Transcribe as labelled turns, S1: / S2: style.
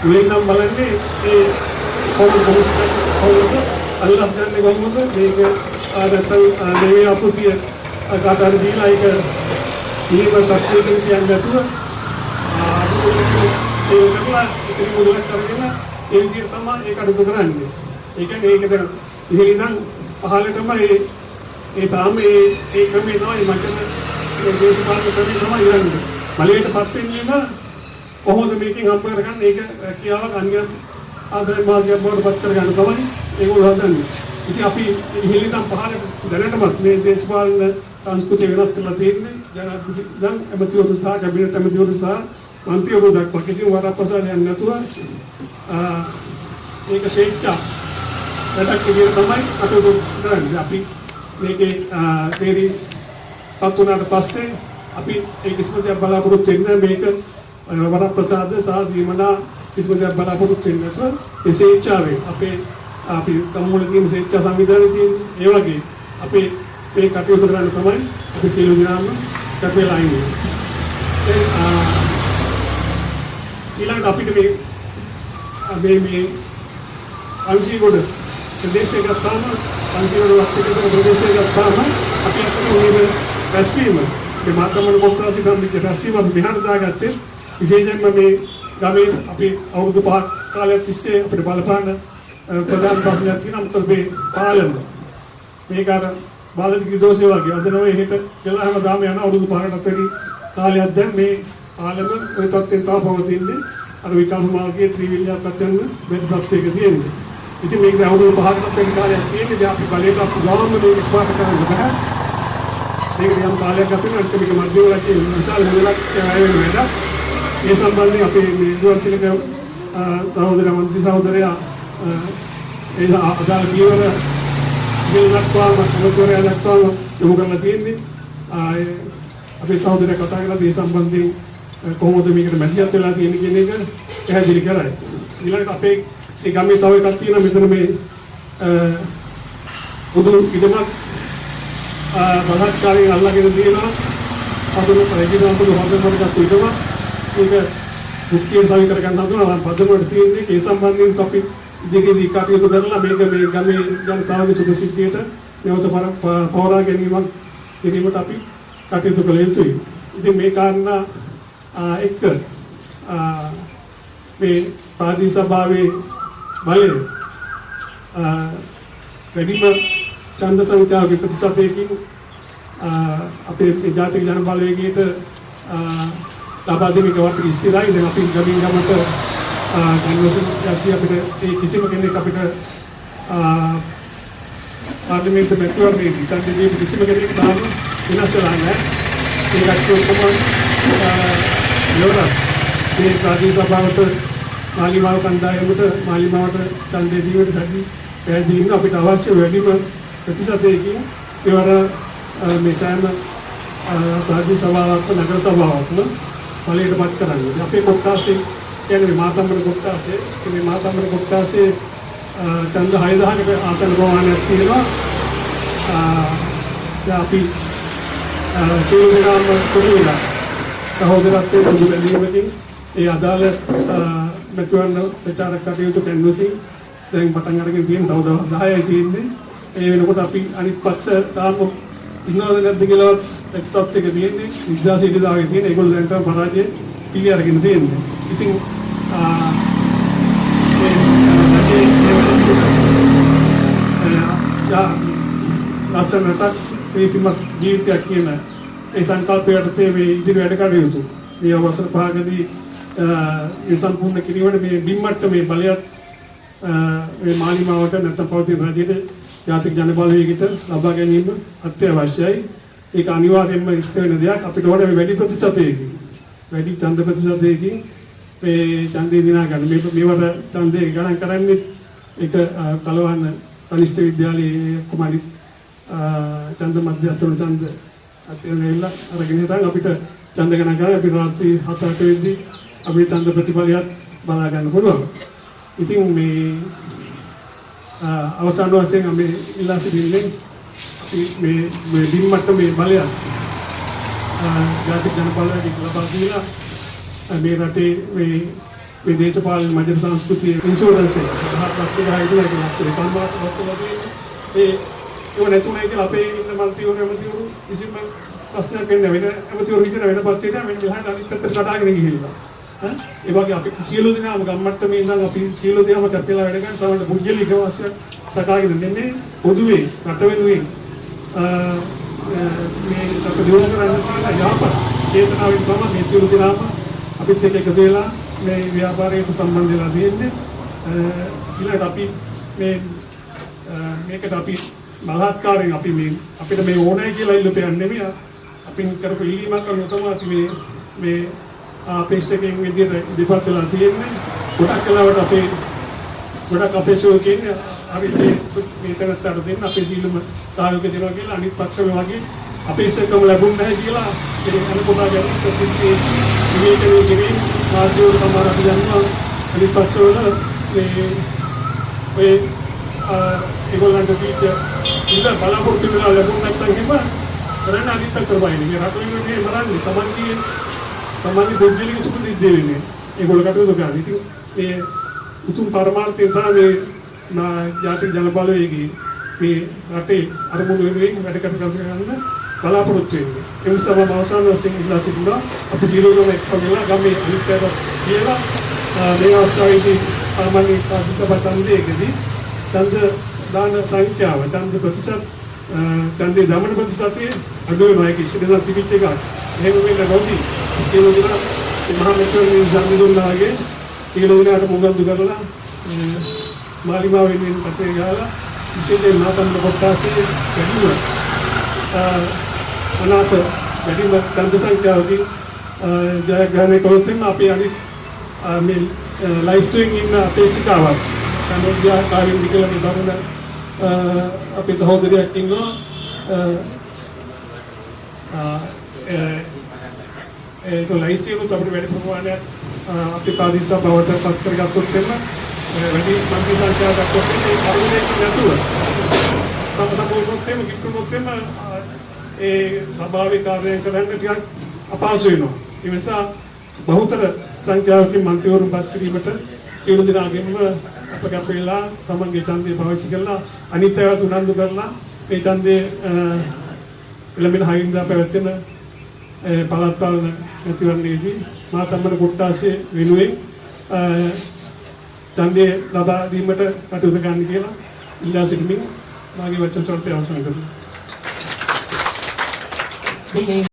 S1: මුලින් නම් බලන්නේ මේ කොහොමද කොමිස්ට් කොහොමද අල්ලාහ් ගන්නේ කොහොමද මේක නැත්නම් නෙවෙයි අපුතිය කාටද දීලා ඒක ඊම තත්ත්වයකින් කියන්නේ නැතුව ඒ කරලා ඉතින් මුදලක් කරගෙන ඒ විදිහට තමයි ඒක අඩු කරන්නේ. ඒ කියන්නේ ඒක දැන් ඉතින් ඉඳන් පහලටම ඒ තාම ඒ ක්‍රමේ තමයි මටම ඒ දේශපාලන ක්‍රමේ තමයි යන්නේ. බලයටපත් වෙන්නේම කොහොමද මේකෙන් හම්බ කරගන්නේ ඒක කියාවක් අනියම් ආදාය මාර්ගය බෝඩපත් කරගන්න තමයි ඒගොල්ලෝ හදන්නේ. ඉතින් අපි ඉහිලින්දන් පහලට දැනටමත් මේ දේශපාලන සංස්කෘතිය වෙනස් කරලා තියෙන්නේ. ජනාධිපති දැන් ඇමතිවරු සහ කැබිනට් ඇමතිවරු සහ මන්ත්‍රීවරු දක්වා කිසිම වරප්‍රසාදයක් නැතුව ඒක ස්වේච්ඡා වැඩක් විදිහට තමයි කටයුතු කරන්නේ. අපි මේකේ තේරි පත් වුණාට පස්සේ අපි ඒ කිසිම දෙයක් බලාපොරොත්තු වෙන්නේ මේක වරප්‍රසාද සහ දීමනා කිසිම දෙයක් බලාපොරොත්තු වෙන්නේ නැතුව ඒ ස්වේච්ඡාවේ අපි ගම්මුල කියන ස්වේච්ඡා සංවිධානය තියෙන්නේ. ඒ වගේ අපේ මේ කටයුතු කරන්න තමයි අපි සියලු දෙනාම කැපෙලා ඉන්නේ. ඊළඟට අපිට මේ අංශීගොඩ ප්‍රදේශය ගත්තාම අංශීගොඩ වත්තේකට ප්‍රදේශය ගත්තාම අපි අතන උනේ රැස්වීම මේ මාතමන කොටස ගම්මික රැස්වීම අපි මෙහාට දාගත්තේ විශේෂයෙන්ම මේ ගමේ අපි අවුරුදු 5ක් කාලයක් තිස්සේ අපිට බලපාන ප්‍රධාන ප්‍රශ්නයක් තියෙනවා. මොකද මේ පාලන මේක අර බාලදික දෝෂය වගේ අද නොවේ හෙට කියලා හැමදාම යන අවුරුදු 5කටත් වැඩි කාලයක් දැන් මේ පාලන ওই තත්ත්වෙන් තව පවතින්නේ. අර විකල්ප මාර්ගයේ ත්‍රිවිල්‍යයක් අතෙන් බෙද තත්ත්වයක තියෙන්නේ. ඉතින් මේක දැන් අවුරුදු 5කටත් වැඩි කාලයක් තියෙන්නේ. දැන් අපි බලයට අපු ගාම මේක ඉක්මනට කරන්න බෑ. මේක යම් කාලයක් ගත වෙනවා. මේක මධ්‍යවලක් කියන විශාල මුදලක් වැය වෙන වැඩ. ඒ සම්බන්ධයෙන් අපේ මේ ගුවන්තිලක සහෝදර මන්ත්‍රී සහෝදරයා ඒ අදාළ පියවර දක්වාම සමතුලිතව දක්වාම යොමු කරලා තියෙන්නේ. අපේ සහෝදරයා කතා කරලා ඒ සම්බන්ධයෙන් කොහොමද මේකට මැදිහත් වෙලා තියෙන්නේ කියන එක පැහැදිලි කරයි. ඊළඟට අපේ ඒ ගමේ තව එකක් තියෙනවා. මෙතන මේ පොදු ඉදමක් බලහත්කාරයෙන් අල්ලගෙන තියෙනවා. අදම රජිනා පොදු හදවතකට ඉදම ඒක මුක්තියට සවි කර ගන්න හදනවා. පදනවල තියෙන්නේ ඒ සම්බන්ධයෙන් අපි ඉදිරියේදී කටයුතු කරලා මේක මේ ගමේ ජනතාවගේ සුභසිද්ධියට නැවත පවරා ගැනීමට අපි කටයුතු කළ යුතුයි. ඉතින් මේ කාරණා එක්ක මේ ප්‍රාදේශීය සභාවේ බලය වැඩිම ඡන්ද සංඛ්‍යාවක ප්‍රතිශතයකින් අපේ ජාතික ජන බලවේගයට ලබා දෙමික වට ස්ථිරයි. දැන් අපි ගමින් ගමට කන්වර්ෂන් යටි අපිට ඒ කිසිම කෙනෙක් අපිට පාර්ලිමේන්තු මැතිවරණයේදී තන්දේ කිසිම කෙනෙක් තාම විනාශ වෙලා නැහැ. ඒකට කොහොමද මේ ප්‍රාදේශීය සභාවට මාලිමාව කණ්ඩායමට මාලිමාවට ඡන්දය දීමට සැදී පැහැදිලිව අපිට අවශ්‍ය වැඩිම ප්‍රතිශතයකින් ඒවර මේ සෑම ප්‍රාදේශීය සභාවක් නගර සභාවක්ම බලයටපත් කරන්නේ. අපේ කොට්ටාසේ කියන්නේ මාතම්බර කොට්ටාසේ මේ මාතම්බර කොට්ටාසේ ඡන්ද 6000කට ආසන්න ප්‍රමාණයක් තියෙනවා. අපි ජීවිතාම කොහොමද සහෝදරත්වයේ පොදු බැලීමකින් ඒ අදාළ මෙතුන් ප්‍රචාරක කටයුතු කැන්වසින් දැන් පටන් අරගෙන තියෙන තව දවස් 10යි තියෙන්නේ. ඒ වෙනකොට අපි අනිත් පක්ෂ තාම ඉන්නවද නැද්ද කියලා එක්තත් එක තියෙන්නේ. විද්‍යාසී ඉදිරියට තියෙන ඒගොල්ලෝ දැන්ට පරාජය පිළි අරගෙන තියෙන්නේ. ඉතින් ලස්සනට ප්‍රීතිමත් ජීවිතයක් කියන ඒ සංකල්පයට මේ ඉදිරි වැඩ කටයුතු මේ අවසර භාගදී මේ සම්පූර්ණ කිරීමට මේ බිම්මට්ට මේ බලයත් මේ මාලිමාවට නැත්නම් පවතින රජයට ජාතික ජන බලවේගයට ලබා ගැනීම අත්‍යවශ්‍යයි. ඒක අනිවාර්යයෙන්ම ඉෂ්ට වෙන දෙයක්. අපිට ඕනේ මේ වැඩි ප්‍රතිශතයකින් වැඩි ඡන්ද ප්‍රතිශතයකින් මේ ඡන්දේ දිනා ගන්න. මේවට ඡන්දේ ගණන් කරන්නේ ඒක කලවන්න කනිෂ්ඨ විද්‍යාලයේ කුමාරි ඡන්ද මැද අතුරු ඡන්ද අතේනෙන්න අරගෙන හිටන් අපිට ඡන්ද ගණන් කරලා අපි රාත්‍රී 7-8 වෙද්දී අපේ ඡන්ද ප්‍රතිඵලයක් බලා ගන්න පුළුවන්. ඉතින් මේ අවසාන වශයෙන් අපි ඉල්ලා සිටින්නේ මේ දින්මට්ට මේ බලය ජාතික ජන බලවේගයට ලබා දීලා මේ රටේ මේ මේ දේශපාලන මජර සංස්කෘතිය ඉන්ෂුරන්ස් එක ලක්ෂ 10 ඉඳලා ලක්ෂ 2ක් වස්සලා තියෙන්නේ. ඒව නැතුණයි කියලා අපේ ඉන්න මන්ත්‍රීවරු ඇමතිවරු කිසිම ප්‍රශ්නයක් වෙන්නේ වෙන ඇමතිවරු විදිහට වෙන පක්ෂයට වෙන මෙහාට අනිත් පැත්තට කඩාගෙන ගිහිල්ලා. ඒ වගේ අපි සියලු දෙනාම ගම්මට්ටමේ ඉඳන් අපි සියලු දෙනාම කැපිලා වැඩ ගන්න තමයි පුජ්‍යලික වාසියක් තකාගෙන දෙන්නේ පොදුවේ රට වෙනුවෙන් මේ රට දියුණු කරන්න තියෙන යාපන චේතනාවෙන් තමයි මේ සියලු දෙනාම අපිත් එක්ක එකතු වෙලා මේ ව්‍යාපාරයට සම්බන්ධ වෙලා තියෙන්නේ. ඊළඟට අපි මේකට අපි බලහත්කාරයෙන් අපි මේ අපිට මේ ඕනයි කියලා ඉල්ලපෙන්නේ නෙමෙයි. අපි කරපු ඉල්ලීමක් අනුව තමයි අපි මේ අපේක්ෂකෙන් විදිහට ඉදිරිපත් වෙලා තියෙන්නේ. ගොඩක් කලාවට අපේ ගොඩක් අපේක්ෂකයෝ කියන්නේ අපි මේ තැනට දෙන්න අපේ සීලම සහයෝගය දෙනවා කියලා අනිත් පක්ෂවල වගේ අපේක්ෂකම ලැබුණ නැහැ කියලා ඒ අනුකම්පා ගැන ප්‍රසිද්ධියේ විවේචනය කිරීම මාධ්‍යවල සමහර අපි දන්නවා අනිත් පක්ෂවල මේ ඒගොල්ලන්ට පිට ඉඳ බලාපොරොත්තු වෙලා ලැබුණ නැත්නම් හිම කරන්න අනිත් පැත්තට වයින් මේ රට වෙනුවෙන් මරන්නේ තමන්ගේ පුජ්‍යලික සුපදිද්දේ වෙන්නේ ඒගොල්ලෝ කටයුතු කරන්නේ. ඉතින් මේ උතුම් පරමාර්ථය තමයි මේ ජාතික ජන බලවේගයේ මේ රටේ අරමුණු වෙනුවෙන් වැඩ කරන්න බලාපොරොත්තු වෙන්නේ. ඒ නිසා මම අවසාන වශයෙන් ඉල්ලා සිටිනවා අපි සියලුම එක්වලා ගමේ අනිත් පැත්තට කියලා මේ අවස්ථාවේදී සාමාන්‍ය කාර්යසභා ඡන්දයේදී ඡන්ද දාන සංඛ්‍යාව ඡන්ද ප්‍රතිශත ඡන්දේ දමන ප්‍රතිශතයේ අඩු වෙනවා. ඒක ඉස්සෙල්ලා තිබිච්ච එකක්. එහෙම වෙන්න නොදී සියලු දෙනා මහා මෙත්‍රණින් ඡන්ද දුන්නාගේ සියලු දෙනාට මුගන්දු කරලා මාලිමාව වෙනුවෙන් කටේ ගහලා විශේෂයෙන් නාතම් කොට්ටාසේ වැඩිම අනාථ වැඩිම ඡන්ද සංඛ්‍යාවකින් ජයග්‍රහණය කළොත් අපි අනිත් මේ ලයිස්ට්වෙන් ඉන්න අපේක්ෂිකාවක් සමෝධ්‍යා කාලින්දි කියලා මේ දරුණ අපේ සහෝදරයෙක් ඉන්නවා. ඒක ලයිස්ට්වෙන් අපිට වැඩි ප්‍රමාණයක් අපි පාදිස්සා බවට පත් කරගත්තොත් එන්න වැඩි මන්ත්‍රී සංඛ්‍යාවක් ගත්තොත් ඒ කරුණේ නැතුව සමසකෝපොත් එම කිප්පොත් එම ඒ සභාවේ කාර්යයන් කරන්න ටිකක් අපහසු වෙනවා. ඒ නිසා බහුතර සංඛ්‍යාවකින් මන්ත්‍රීවරුන් පත් කිරීමට සියලු දෙනාගෙන්ම අපගත වෙලා තමන්ගේ ඡන්දය පාවිච්චි කරලා අනිත් ඒවාත් උනන්දු කරලා මේ ඡන්දයේ එළඹෙන හයින්දා පැවැත්වෙන පළාත් පාලන මැතිවරණයේදී මා තම්මන කොට්ටාසේ වෙනුවෙන් ඡන්දය ලබා දීමට කටයුතු කරන්න කියලා ඉල්ලා සිටිමින් මාගේ වචන ස්වල්පය අවසන් කරනවා.